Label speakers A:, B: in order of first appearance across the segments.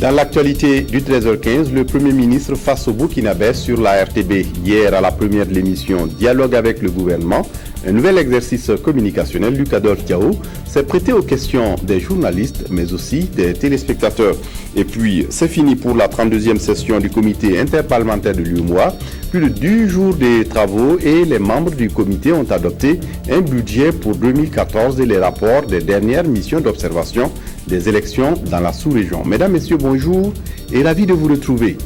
A: Dans l'actualité du 13h15, le Premier ministre face au Burkinabé sur la RTB. Hier, à la première de l'émission Dialogue avec le gouvernement, un nouvel exercice communicationnel, Luc Adolphe Diao, s'est prêté aux questions des journalistes, mais aussi des téléspectateurs. Et puis, c'est fini pour la 32e session du comité interparlementaire de l'UEMOA. Plus de 10 jours de travaux et les membres du comité ont adopté un budget pour 2014 et les rapports des dernières missions d'observation des élections dans la sous-région. Mesdames, Messieurs, bonjour et ravi de vous retrouver.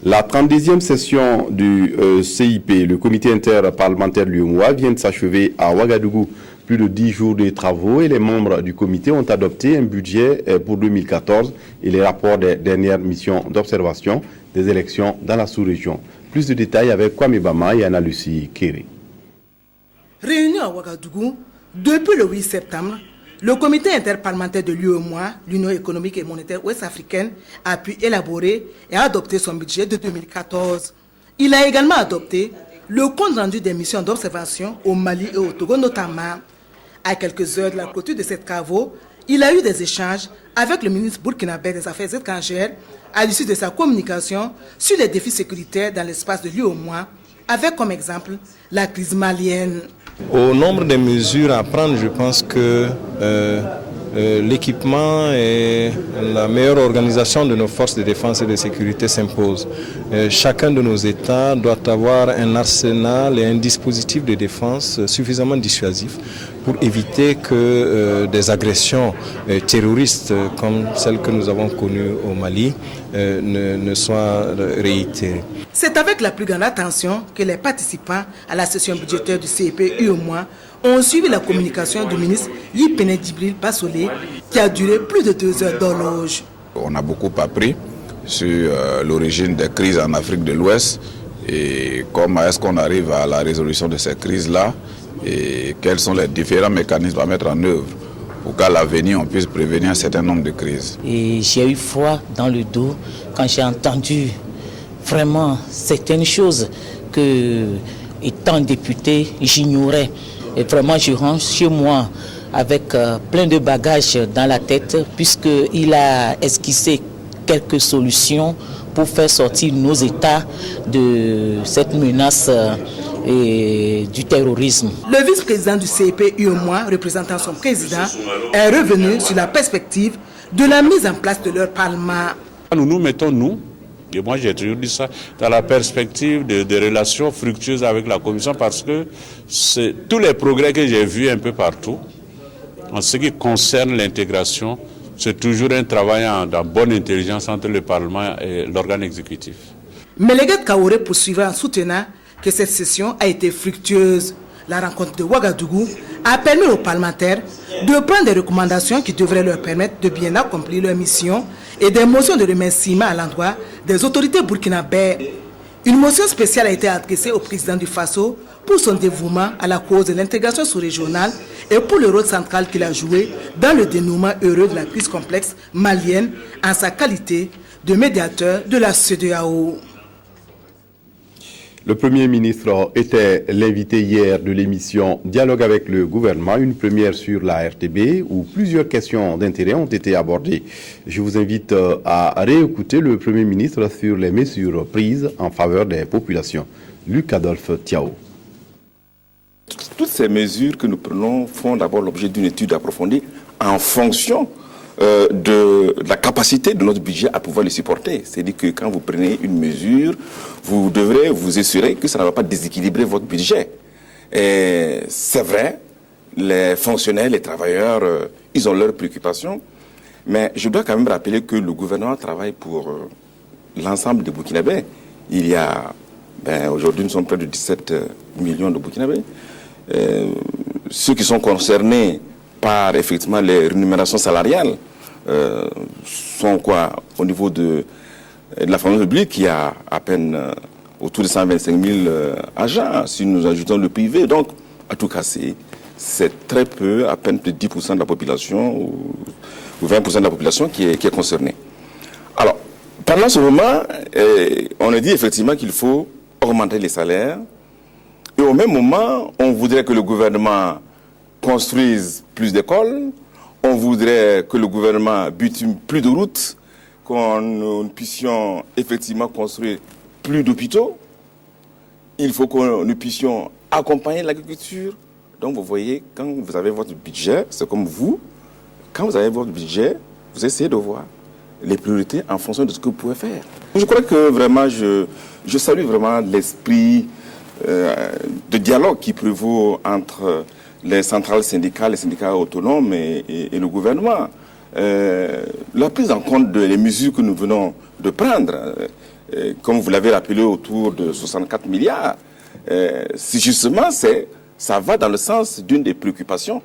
A: La 32e session du CIP, le comité interparlementaire de l'UEMOA, vient de s'achever à Ouagadougou. Plus de 10 jours de travaux et les membres du comité ont adopté un budget pour 2014 et les rapports des dernières missions d'observation des élections dans la sous-région. Plus de détails avec Kwame Bama et Anna-Lucie Kéré.
B: Réuni à Ouagadougou, depuis le 8 septembre, le comité interparlementaire de l'UEMOA, l'Union économique et monétaire ouest-africaine, a pu élaborer et adopter son budget de 2014. Il a également adopté le compte rendu des missions d'observation au Mali et au Togo notamment. À quelques heures de la clôture de ces travaux, il a eu des échanges avec le ministre burkinabé des Affaires étrangères à l'issue de sa communication sur les défis sécuritaires dans l'espace de l'UEMOA, avec comme exemple la crise malienne.
C: Au nombre de mesures à prendre, je pense que l'équipement et la meilleure organisation de nos forces de défense et de sécurité s'imposent. Chacun de nos États doit avoir un arsenal et un dispositif de défense suffisamment dissuasif pour éviter que des agressions terroristes comme celles que nous avons connues au Mali ne soient réitérées.
B: C'est avec la plus grande attention que les participants à la session budgétaire du CIP UEMOA ont suivi la communication du ministre Yipene Djibril Bassolé qui a duré plus de 2 heures d'horloge.
D: On a beaucoup appris sur l'origine des crises en Afrique de l'Ouest et comment est-ce qu'on arrive à la résolution de ces crises-là et quels sont les différents mécanismes à mettre en œuvre pour qu'à l'avenir on puisse prévenir un certain nombre de crises.
E: Et j'ai eu froid dans le dos quand j'ai entendu vraiment certaines choses que, étant député, j'ignorais. Et vraiment, je rentre chez moi avec plein de bagages dans la tête, puisqu'il a esquissé quelques solutions pour faire sortir nos États de cette menace du terrorisme.
B: Le vice-président du CIP UEMOA, représentant son président, est revenu sur la perspective de la mise en place de leur parlement.
F: Nous nous mettons, nous, et moi j'ai toujours dit ça, dans la perspective de relations fructueuses avec la Commission parce que tous les progrès que j'ai vus un peu partout, en ce qui concerne l'intégration, c'est toujours un travail en bonne intelligence entre le Parlement et l'organe exécutif.
B: Mélégué Kaoré poursuivra en soutenant que cette session a été fructueuse. La rencontre de Ouagadougou a permis aux parlementaires de prendre des recommandations qui devraient leur permettre de bien accomplir leur mission et des motions de remerciement à l'endroit des autorités burkinabées. Une motion spéciale a été adressée au président du Faso pour son dévouement à la cause de l'intégration sous-régionale et pour le rôle central qu'il a joué dans le dénouement heureux de la crise complexe malienne en sa qualité de médiateur de la CEDEAO.
A: Le Premier ministre était l'invité hier de l'émission Dialogue avec le gouvernement, une première sur la RTB où plusieurs questions d'intérêt ont été abordées. Je vous invite à réécouter le Premier ministre sur les mesures prises en faveur des populations. Luc Adolphe Diao.
G: Toutes ces mesures que nous prenons font d'abord l'objet d'une étude approfondie en fonction de la capacité de notre budget à pouvoir les supporter. C'est-à-dire que quand vous prenez une mesure, vous devrez vous assurer que ça ne va pas déséquilibrer votre budget. Et c'est vrai, les fonctionnaires, les travailleurs, ils ont leurs préoccupations, mais je dois quand même rappeler que le gouvernement travaille pour l'ensemble des Burkinabés. Il y a, aujourd'hui nous sommes près de 17 millions de Burkinabés. Ceux qui sont concernés par effectivement les rémunérations salariales sont quoi au niveau de la fonction publique, il y a à peine autour de 125 000 agents, si nous ajoutons le privé. Donc, en tout cas, c'est très peu, à peine plus de 10% de la population ou 20% de la population qui est concernée. Alors, pendant ce moment, on a dit effectivement qu'il faut augmenter les salaires et au même moment, on voudrait que le gouvernement construise plus d'écoles, On voudrait que le gouvernement bitume plus de routes, qu'on nous puissions effectivement construire plus d'hôpitaux. Il faut que nous puissions accompagner l'agriculture. Donc vous voyez, quand vous avez votre budget, c'est comme vous, quand vous avez votre budget, vous essayez de voir les priorités en fonction de ce que vous pouvez faire. Je crois que vraiment, je salue vraiment l'esprit de dialogue qui prévaut entre les centrales syndicales, les syndicats autonomes et le gouvernement. La prise en compte des mesures que nous venons de prendre, comme vous l'avez rappelé, autour de 64 milliards, si justement ça va dans le sens d'une des préoccupations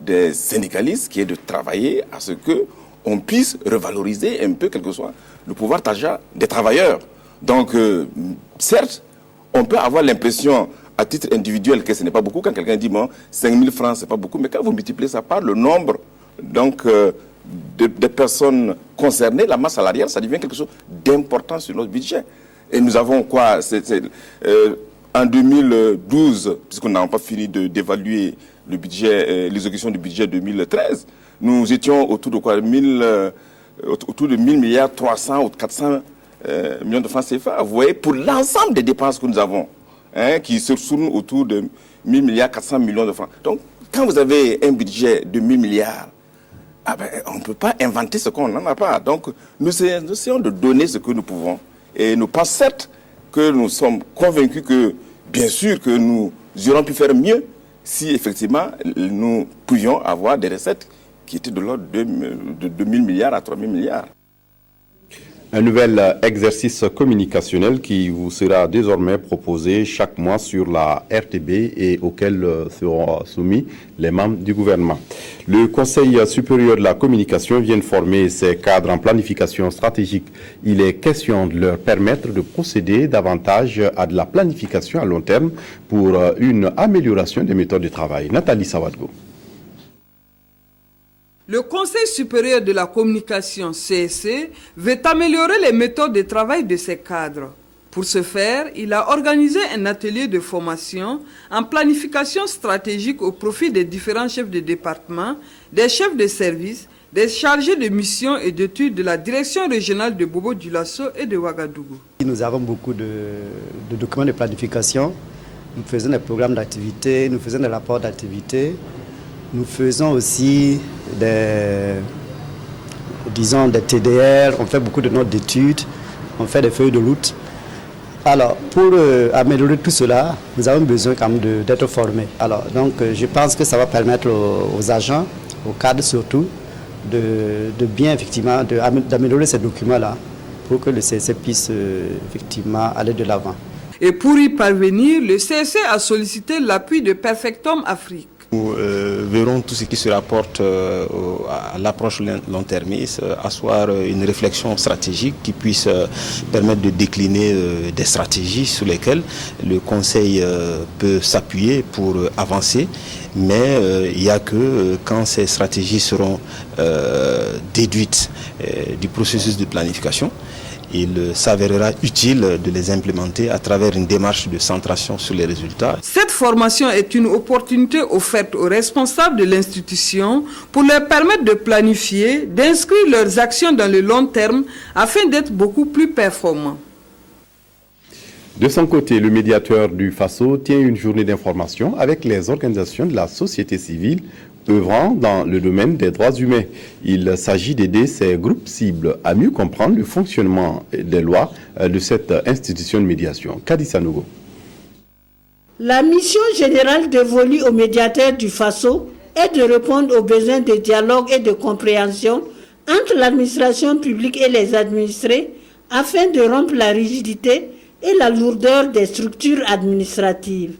G: des syndicalistes, qui est de travailler à ce qu'on puisse revaloriser un peu, quel que soit le pouvoir d'achat des travailleurs. Donc, certes, on peut avoir l'impression, à titre individuel, que ce n'est pas beaucoup. Quand quelqu'un dit, bon, 5 000 francs, c'est pas beaucoup. Mais quand vous multipliez ça par le nombre donc, de personnes concernées, la masse salariale, ça devient quelque chose d'important sur notre budget. Et nous avons quoi en 2012, puisqu'on n'a pas fini d'évaluer le budget, l'exécution du budget 2013, nous étions autour de quoi autour de 1000 milliards 300 ou 400 millions de francs CFA. Vous voyez, pour l'ensemble des dépenses que nous avons, qui se tournent autour de 1000 milliards 400 millions de francs. Donc, quand vous avez un budget de 1000 milliards, on ne peut pas inventer ce qu'on n'en a pas. Donc, nous essayons de donner ce que nous pouvons. Et nous pensons certes que nous sommes convaincus que, bien sûr, que nous aurions pu faire mieux si, effectivement, nous pouvions avoir des recettes qui étaient de l'ordre de 2000 milliards à 3000 milliards.
A: Un nouvel exercice communicationnel qui vous sera désormais proposé chaque mois sur la RTB et auquel seront soumis les membres du gouvernement. Le Conseil supérieur de la communication vient de former ses cadres en planification stratégique. Il est question de leur permettre de procéder davantage à de la planification à long terme pour une amélioration des méthodes de travail. Nathalie Sawadgo.
H: Le Conseil supérieur de la communication, CSC, veut améliorer les méthodes de travail de ses cadres. Pour ce faire, il a organisé un atelier de formation en planification stratégique au profit des différents chefs de département, des chefs de service, des chargés de mission et d'études de la direction régionale de Bobo-Dioulasso et de Ouagadougou.
I: Nous avons beaucoup de documents de planification. Nous faisons des programmes d'activité, nous faisons des rapports d'activité. Nous faisons aussi des TDR, on fait beaucoup de notes d'études, on fait des feuilles de route. Alors, pour améliorer tout cela, nous avons besoin quand même d'être formés. Alors, donc, je pense que ça va permettre aux agents, aux cadres surtout, de bien, effectivement, d'améliorer ces documents-là pour que le CSC puisse, effectivement, aller de l'avant.
H: Et pour y parvenir, le CSC a sollicité l'appui de Perfectum Afrique.
J: Nous verrons tout ce qui se rapporte à l'approche long-termiste, asseoir une réflexion stratégique qui puisse permettre de décliner des stratégies sur lesquelles le Conseil peut s'appuyer pour avancer. Mais il n'y a que quand ces stratégies seront déduites du processus de planification, il s'avérera utile de les implémenter à travers une démarche de centration sur les résultats.
H: Cette formation est une opportunité offerte aux responsables de l'institution pour leur permettre de planifier, d'inscrire leurs actions dans le long terme afin d'être beaucoup plus performants.
A: De son côté, le médiateur du FASO tient une journée d'information avec les organisations de la société civile œuvrant dans le domaine des droits humains. Il s'agit d'aider ces groupes cibles à mieux comprendre le fonctionnement des lois de cette institution de médiation. Kadissa Nougo.
K: La mission générale dévolue au médiateur du FASO est de répondre aux besoins de dialogue et de compréhension entre l'administration publique et les administrés afin de rompre la rigidité et la lourdeur des structures administratives.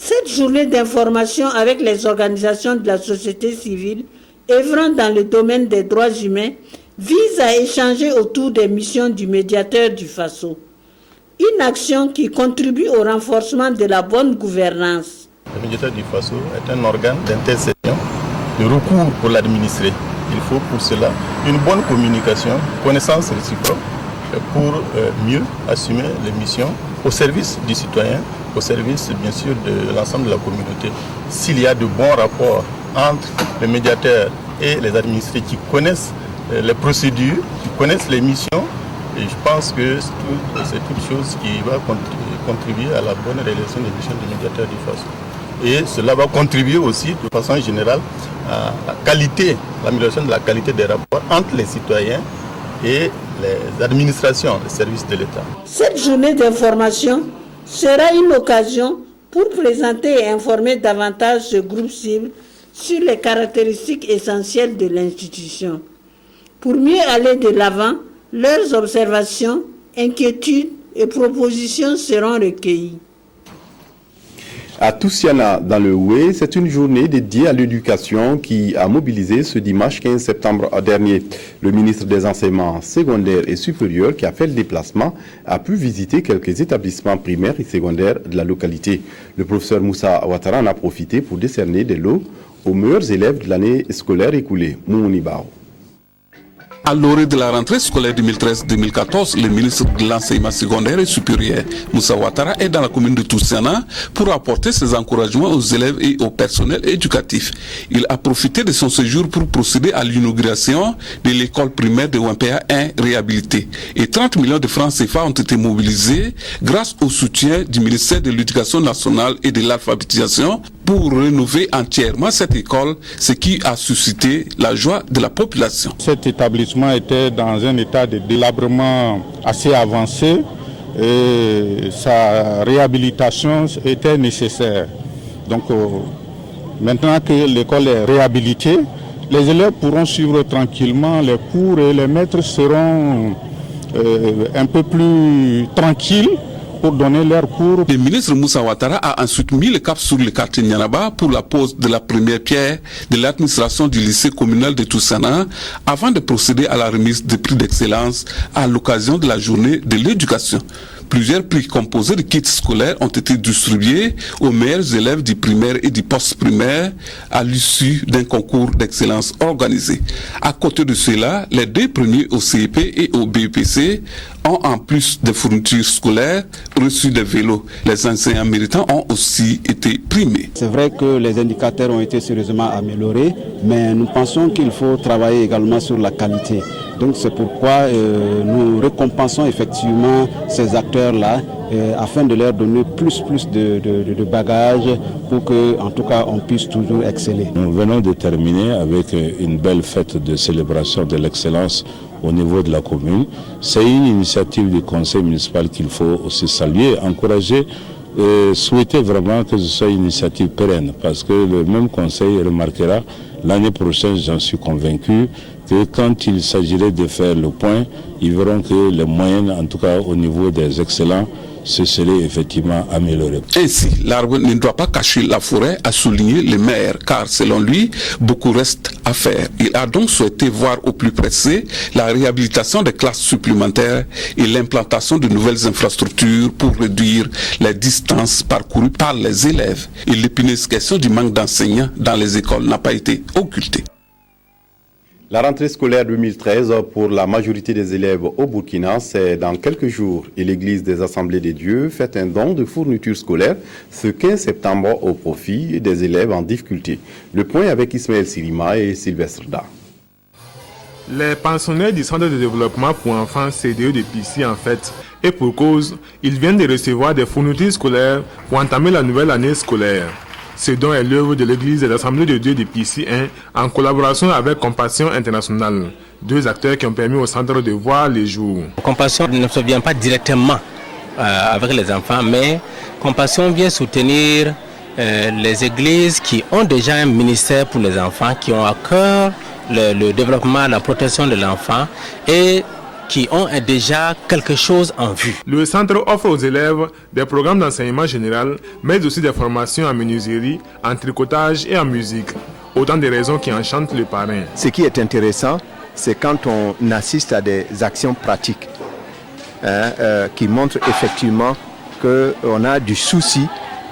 K: Cette journée d'information avec les organisations de la société civile œuvrant dans le domaine des droits humains vise à échanger autour des missions du médiateur du FASO. Une action qui contribue au renforcement de la bonne gouvernance.
L: Le médiateur du FASO est un organe d'intercession, de recours pour l'administré. Il faut pour cela une bonne communication, connaissance réciproque pour mieux assumer les missions au service du citoyen, au service bien sûr de l'ensemble de la communauté. S'il y a de bons rapports entre le médiateur et les administrés qui connaissent les procédures, qui connaissent les missions. Et je pense que c'est toute chose qui va contribuer à la bonne réalisation des missions du médiateur du FASO. Et cela va contribuer aussi de façon générale à l'amélioration de la qualité des rapports entre les citoyens et les administrations, les services de l'État.
K: Cette journée d'information sera une occasion pour présenter et informer davantage ce groupe cible sur les caractéristiques essentielles de l'institution. Pour mieux aller de l'avant, leurs observations, inquiétudes et propositions seront recueillies.
A: À Toussiana, dans le Houé, c'est une journée dédiée à l'éducation qui a mobilisé ce dimanche 15 septembre dernier. Le ministre des Enseignements secondaires et supérieurs qui a fait le déplacement a pu visiter quelques établissements primaires et secondaires de la localité. Le professeur Moussa Ouattara en a profité pour décerner des lots aux meilleurs élèves de l'année scolaire écoulée. Moumouni Bao.
M: À l'orée de la rentrée scolaire 2013-2014, le ministre de l'enseignement secondaire et supérieur, Moussa Ouattara, est dans la commune de Toussiana pour apporter ses encouragements aux élèves et au personnel éducatif. Il a profité de son séjour pour procéder à l'inauguration de l'école primaire de Wempéa 1 réhabilitée. Et 30 millions de francs CFA ont été mobilisés grâce au soutien du ministère de l'Éducation nationale et de l'alphabétisation pour rénover entièrement cette école, ce qui a suscité la joie de la population.
N: Cet établissement était dans un état de délabrement assez avancé et sa réhabilitation était nécessaire. Donc maintenant que l'école est réhabilitée, les élèves pourront suivre tranquillement les cours et les maîtres seront un peu plus tranquilles pour donner leur cours.
M: Le ministre Moussa Ouattara a ensuite mis le cap sur le quartier Nyanaba pour la pose de la première pierre de l'administration du lycée communal de Toussiana avant de procéder à la remise des prix d'excellence à l'occasion de la journée de l'éducation. Plusieurs prix composés de kits scolaires ont été distribués aux meilleurs élèves du primaire et du post-primaire à l'issue d'un concours d'excellence organisé. À côté de cela, les deux premiers au CEP et au BEPC ont en plus des fournitures scolaires reçu des vélos. Les enseignants méritants ont aussi été primés.
I: C'est vrai que les indicateurs ont été sérieusement améliorés, mais nous pensons qu'il faut travailler également sur la qualité. Donc c'est pourquoi nous récompensons effectivement ces acteurs-là afin de leur donner plus de bagages pour que, en tout cas, on puisse toujours exceller.
O: Nous venons de terminer avec une belle fête de célébration de l'excellence au niveau de la commune. C'est une initiative du conseil municipal qu'il faut aussi saluer, encourager, souhaiter vraiment que ce soit une initiative pérenne, parce que le même conseil remarquera l'année prochaine, j'en suis convaincu, que quand il s'agirait de faire le point, ils verront que les moyennes, en tout cas au niveau des excellents, se serait effectivement amélioré.
M: Ainsi, l'arbre ne doit pas cacher la forêt, a souligné le maire, car selon lui, beaucoup reste à faire. Il a donc souhaité voir au plus pressé la réhabilitation des classes supplémentaires et l'implantation de nouvelles infrastructures pour réduire les distances parcourues par les élèves. Et l'épineuse question du manque d'enseignants dans les écoles n'a pas été occultée.
A: La rentrée scolaire 2013 pour la majorité des élèves au Burkina, c'est dans quelques jours. Et l'Église des Assemblées des Dieux fait un don de fournitures scolaires ce 15 septembre au profit des élèves en difficulté. Le point avec Ismaël Sirima et Sylvestre Da.
P: Les pensionnaires du Centre de développement pour enfants CDE de Pissy en fait, et pour cause, ils viennent de recevoir des fournitures scolaires pour entamer la nouvelle année scolaire. Ce don est l'œuvre de l'Église des Assemblées de Dieu de Pissy 1 en collaboration avec Compassion Internationale, deux acteurs qui ont permis au centre de voir les jours.
Q: Compassion ne se vient pas directement avec les enfants, mais Compassion vient soutenir les églises qui ont déjà un ministère pour les enfants, qui ont à cœur le développement, la protection de l'enfant et qui ont déjà quelque chose en vue.
P: Le centre offre aux élèves des programmes d'enseignement général, mais aussi des formations en menuiserie, en tricotage et en musique. Autant de raisons qui enchantent le parrain.
R: Ce qui est intéressant, c'est quand on assiste à des actions pratiques qui montrent effectivement qu'on a du souci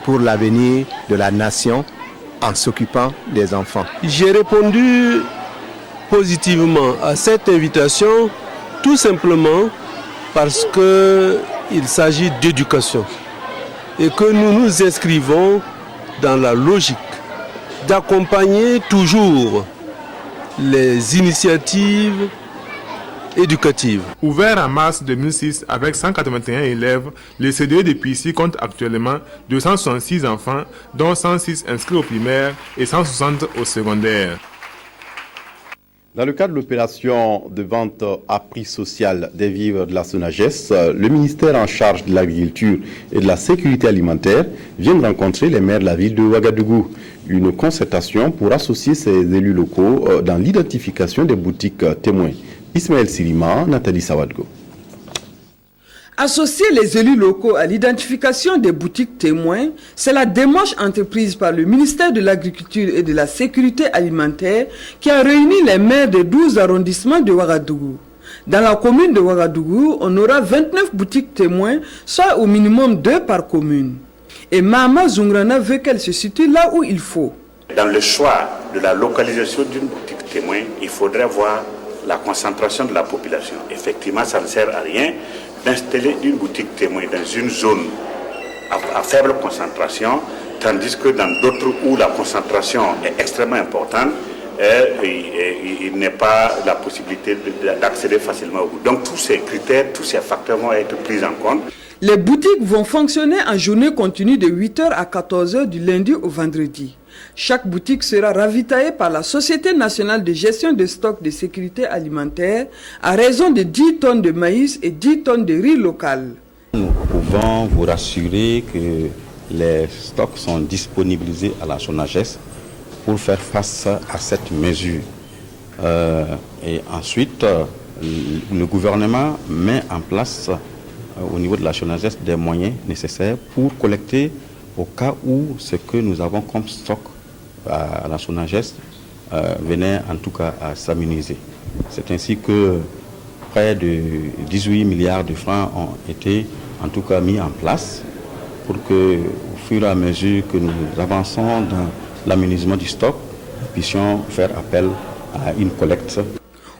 R: pour l'avenir de la nation en s'occupant des enfants.
S: J'ai répondu positivement à cette invitation tout simplement parce qu'il s'agit d'éducation et que nous nous inscrivons dans la logique d'accompagner toujours les initiatives éducatives.
P: Ouvert en mars 2006 avec 181 élèves, le CDE de Pissy compte actuellement 266 enfants, dont 106 inscrits au primaire et 160 au secondaire.
A: Dans le cadre de l'opération de vente à prix social des vivres de la SONAGES, le ministère en charge de l'agriculture et de la sécurité alimentaire vient de rencontrer les maires de la ville de Ouagadougou. Une concertation pour associer ces élus locaux dans l'identification des boutiques témoins. Ismaël Silima, Nathalie Sawadgo.
H: Associer les élus locaux à l'identification des boutiques témoins, c'est la démarche entreprise par le ministère de l'Agriculture et de la Sécurité alimentaire qui a réuni les maires des 12 arrondissements de Ouagadougou. Dans la commune de Ouagadougou, on aura 29 boutiques témoins, soit au minimum 2 par commune. Et Mahama Zungrana veut qu'elle se situe là où il faut.
T: Dans le choix de la localisation d'une boutique témoin, il faudrait voir la concentration de la population. Effectivement, ça ne sert à rien d'installer une boutique témoin dans une zone à faible concentration, tandis que dans d'autres où la concentration est extrêmement importante, il n'est pas la possibilité d'accéder facilement au bout. Donc tous ces critères, tous ces facteurs vont être pris en compte.
H: Les boutiques vont fonctionner en journée continue de 8h à 14h du lundi au vendredi. Chaque boutique sera ravitaillée par la Société nationale de gestion des stocks de sécurité alimentaire à raison de 10 tonnes de maïs et 10 tonnes de riz local.
U: Nous pouvons vous rassurer que les stocks sont disponibilisés à la SONAGES pour faire face à cette mesure. Et ensuite, le gouvernement met en place au niveau de la SONAGES des moyens nécessaires pour collecter au cas où ce que nous avons comme stock à la SONAGES venait en tout cas à s'amenuiser. C'est ainsi que près de 18 milliards de francs ont été en tout cas mis en place pour que, au fur et à mesure que nous avançons dans l'amenuisement du stock, nous puissions faire appel à une collecte.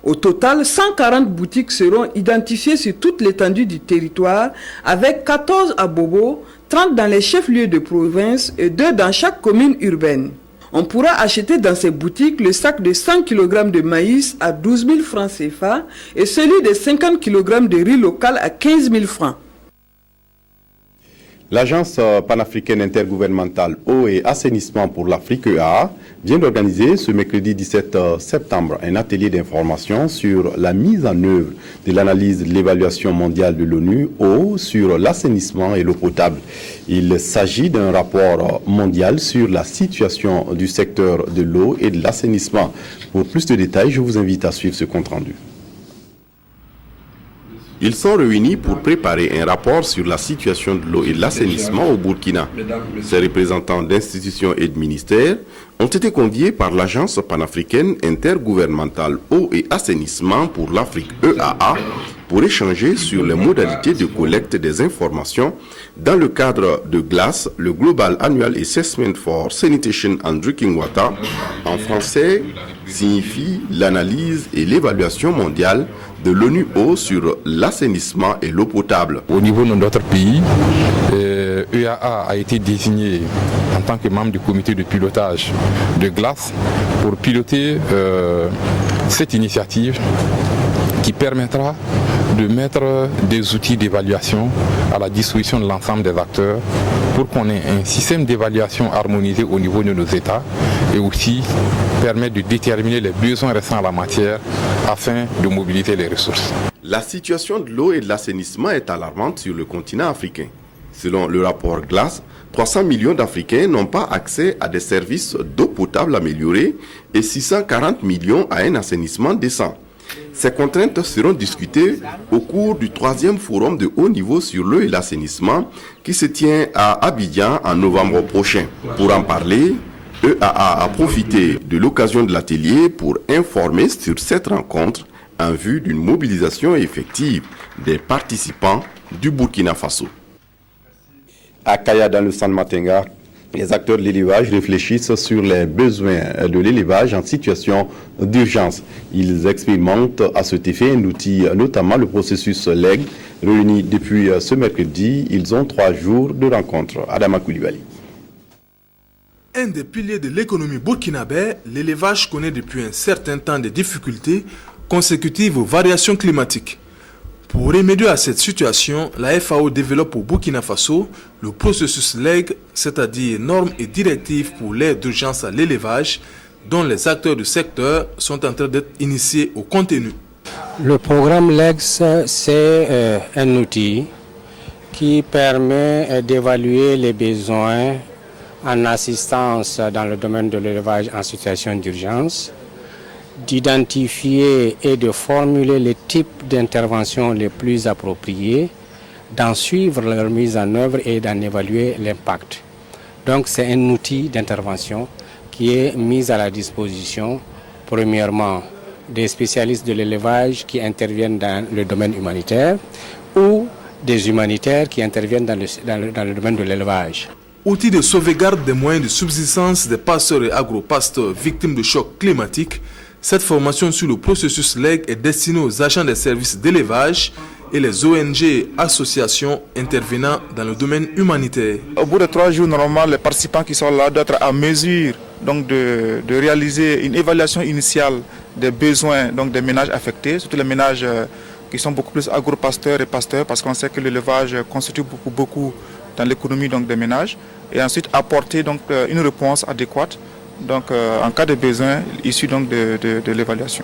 H: Au total, 140 boutiques seront identifiées sur toute l'étendue du territoire, avec 14 à Bobo, 30 dans les chefs-lieux de province et 2 dans chaque commune urbaine. On pourra acheter dans ces boutiques le sac de 100 kg de maïs à 12 000 francs CFA et celui de 50 kg de riz local à 15 000 francs.
A: L'Agence panafricaine intergouvernementale eau et assainissement pour l'Afrique EAA vient d'organiser ce mercredi 17 septembre un atelier d'information sur la mise en œuvre de l'analyse de l'évaluation mondiale de l'ONU eau sur l'assainissement et l'eau potable. Il s'agit d'un rapport mondial sur la situation du secteur de l'eau et de l'assainissement. Pour plus de détails, je vous invite à suivre ce compte-rendu. Ils sont réunis pour préparer un rapport sur la situation de l'eau et de l'assainissement au Burkina. Ces représentants d'institutions et de ministères ont été conviés par l'Agence panafricaine intergouvernementale eau et assainissement pour l'Afrique EAA pour échanger sur les modalités de collecte des informations dans le cadre de GLAS, le Global Annual Assessment for Sanitation and Drinking Water, en français signifie l'analyse et l'évaluation mondiale de l'ONU eau sur l'assainissement et l'eau potable.
V: Au niveau de notre pays, EAA a été désigné en tant que membre du comité de pilotage de GLAS pour piloter cette initiative qui permettra de mettre des outils d'évaluation à la disposition de l'ensemble des acteurs pour qu'on ait un système d'évaluation harmonisé au niveau de nos États et aussi permettre de déterminer les besoins restants en la matière afin de mobiliser les ressources.
A: La situation de l'eau et de l'assainissement est alarmante sur le continent africain. Selon le rapport GLAS, 300 millions d'Africains n'ont pas accès à des services d'eau potable améliorés et 640 millions à un assainissement décent. Ces contraintes seront discutées au cours du 3e forum de haut niveau sur l'eau et l'assainissement qui se tient à Abidjan en novembre prochain. Pour en parler, EAA a profité de l'occasion de l'atelier pour informer sur cette rencontre en vue d'une mobilisation effective des participants du Burkina Faso. À Kaya, dans le San Matenga, les acteurs de l'élevage réfléchissent sur les besoins de l'élevage en situation d'urgence. Ils expérimentent à cet effet un outil, notamment le processus LEG. Réunis depuis ce mercredi, ils ont 3 jours de rencontre. Adama Koulibaly.
P: Un des piliers de l'économie burkinabé, l'élevage connaît depuis un certain temps des difficultés consécutives aux variations climatiques. Pour remédier à cette situation, la FAO développe au Burkina Faso le processus LEG, c'est-à-dire normes et directives pour l'aide d'urgence à l'élevage, dont les acteurs du secteur sont en train d'être initiés au contenu.
C: Le programme LEGS, c'est un outil qui permet d'évaluer les besoins en assistance dans le domaine de l'élevage en situation d'urgence, d'identifier et de formuler les types d'interventions les plus appropriés, d'en suivre leur mise en œuvre et d'en évaluer l'impact. Donc c'est un outil d'intervention qui est mis à la disposition, premièrement, des spécialistes de l'élevage qui interviennent dans le domaine humanitaire ou des humanitaires qui interviennent dans le domaine de l'élevage.
P: Outil de sauvegarde des moyens de subsistance des pasteurs et agro-pasteurs victimes de chocs climatiques, cette formation sur le processus LEG est destinée aux agents des services d'élevage et les ONG et associations intervenant dans le domaine humanitaire.
D: Au bout de 3 jours, normalement, les participants qui sont là doivent être à mesure donc, de réaliser une évaluation initiale des besoins donc, des ménages affectés, surtout les ménages qui sont beaucoup plus agro-pasteurs et pasteurs, parce qu'on sait que l'élevage constitue beaucoup dans l'économie donc, des ménages, et ensuite apporter donc, une réponse adéquate donc, en cas de besoin issu donc, de l'évaluation.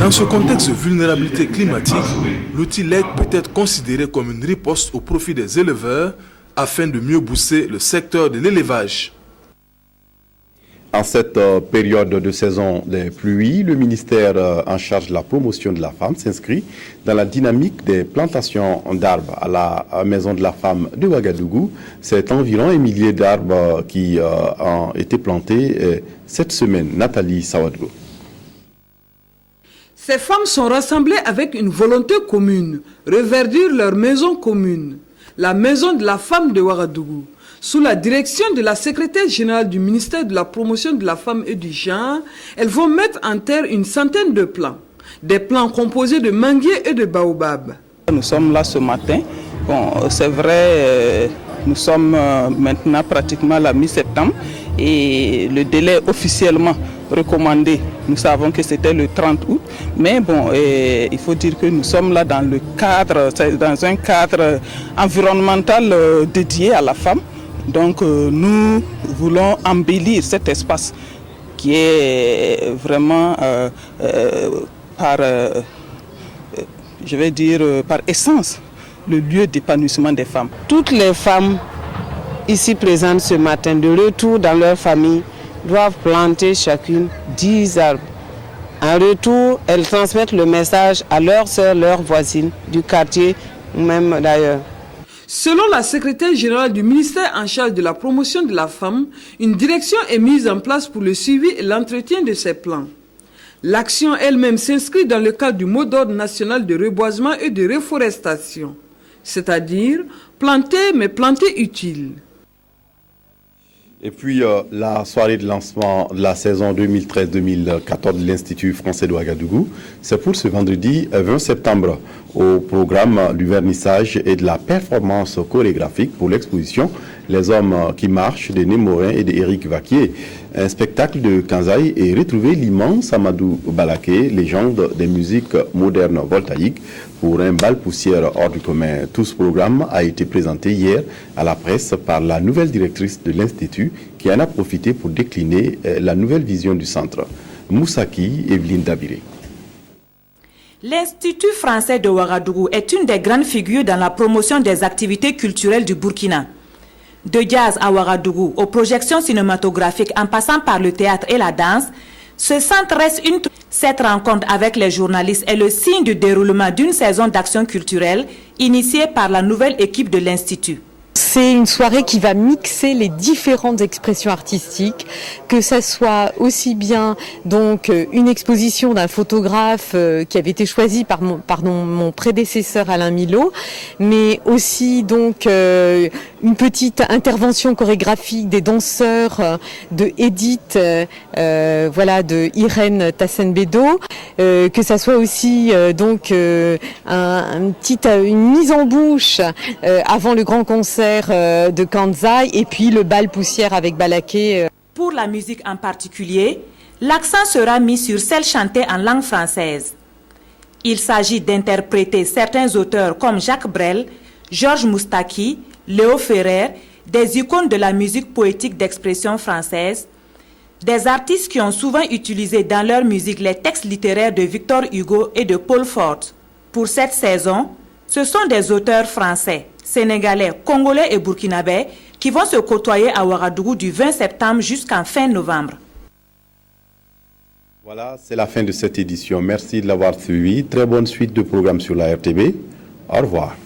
P: Dans ce contexte de vulnérabilité climatique, l'outil LEG peut être considéré comme une riposte au profit des éleveurs afin de mieux booster le secteur de l'élevage.
A: En cette période de saison des pluies, le ministère en charge de la promotion de la femme s'inscrit dans la dynamique des plantations d'arbres à la Maison de la Femme de Ouagadougou. C'est environ 1 millier d'arbres qui ont été plantés cette semaine. Nathalie Sawadgo.
H: Ces femmes sont rassemblées avec une volonté commune, reverdir leur maison commune, la Maison de la Femme de Ouagadougou. Sous la direction de la secrétaire générale du ministère de la promotion de la femme et du genre, elles vont mettre en terre une centaine de plants. Des plants composés de manguiers et de baobabs.
W: Nous sommes là ce matin. Bon, c'est vrai, nous sommes maintenant pratiquement à la mi-septembre et le délai officiellement recommandé, nous savons que c'était le 30 août, mais bon, il faut dire que nous sommes là dans un cadre environnemental dédié à la femme. Donc nous voulons embellir cet espace qui est vraiment par essence le lieu d'épanouissement des femmes.
X: Toutes les femmes ici présentes ce matin, de retour dans leur famille, doivent planter chacune 10 arbres. En retour, elles transmettent le message à leurs sœurs, leurs voisines du quartier ou même d'ailleurs.
H: Selon la secrétaire générale du ministère en charge de la promotion de la femme, une direction est mise en place pour le suivi et l'entretien de ces plans. L'action elle-même s'inscrit dans le cadre du mot d'ordre national de reboisement et de reforestation, c'est-à-dire planter mais planter utile.
A: Et puis la soirée de lancement de la saison 2013-2014 de l'Institut français de Ouagadougou, c'est pour ce vendredi 20 septembre au programme du vernissage et de la performance chorégraphique pour l'exposition Les hommes qui marchent de Némorin et d'Éric Vaquier. Un spectacle de Kanzaï et retrouver l'immense Amadou Balaké, légende des musiques modernes voltaïques, pour un bal poussière hors du commun. Tout ce programme a été présenté hier à la presse par la nouvelle directrice de l'Institut qui en a profité pour décliner la nouvelle vision du centre. Moussaki Evelyne Dabiré.
Y: L'Institut français de Ouagadougou est une des grandes figures dans la promotion des activités culturelles du Burkina. De jazz à Ouagadougou, aux projections cinématographiques en passant par le théâtre et la danse, ce centre reste une... Cette rencontre avec les journalistes est le signe du déroulement d'une saison d'action culturelle initiée par la nouvelle équipe de l'Institut.
Z: C'est une soirée qui va mixer les différentes expressions artistiques, que ça soit aussi bien donc une exposition d'un photographe qui avait été choisi par mon prédécesseur Alain Milot, mais aussi donc une petite intervention chorégraphique des danseurs de Edith, de Irène Tassenbedo, que ça soit aussi une mise en bouche avant le grand concert de Kanzaï et puis le bal poussière avec Balaké.
Y: Pour la musique en particulier, l'accent sera mis sur celle chantée en langue française. Il s'agit d'interpréter certains auteurs comme Jacques Brel, Georges Moustaki, Léo Ferrer, des icônes de la musique poétique d'expression française, des artistes qui ont souvent utilisé dans leur musique les textes littéraires de Victor Hugo et de Paul Fort. Pour cette saison, ce sont des auteurs français, sénégalais, congolais et burkinabés qui vont se côtoyer à Ouagadougou du 20 septembre jusqu'en fin novembre.
A: Voilà, c'est la fin de cette édition. Merci de l'avoir suivi. Très bonne suite de programmes sur la RTB. Au revoir.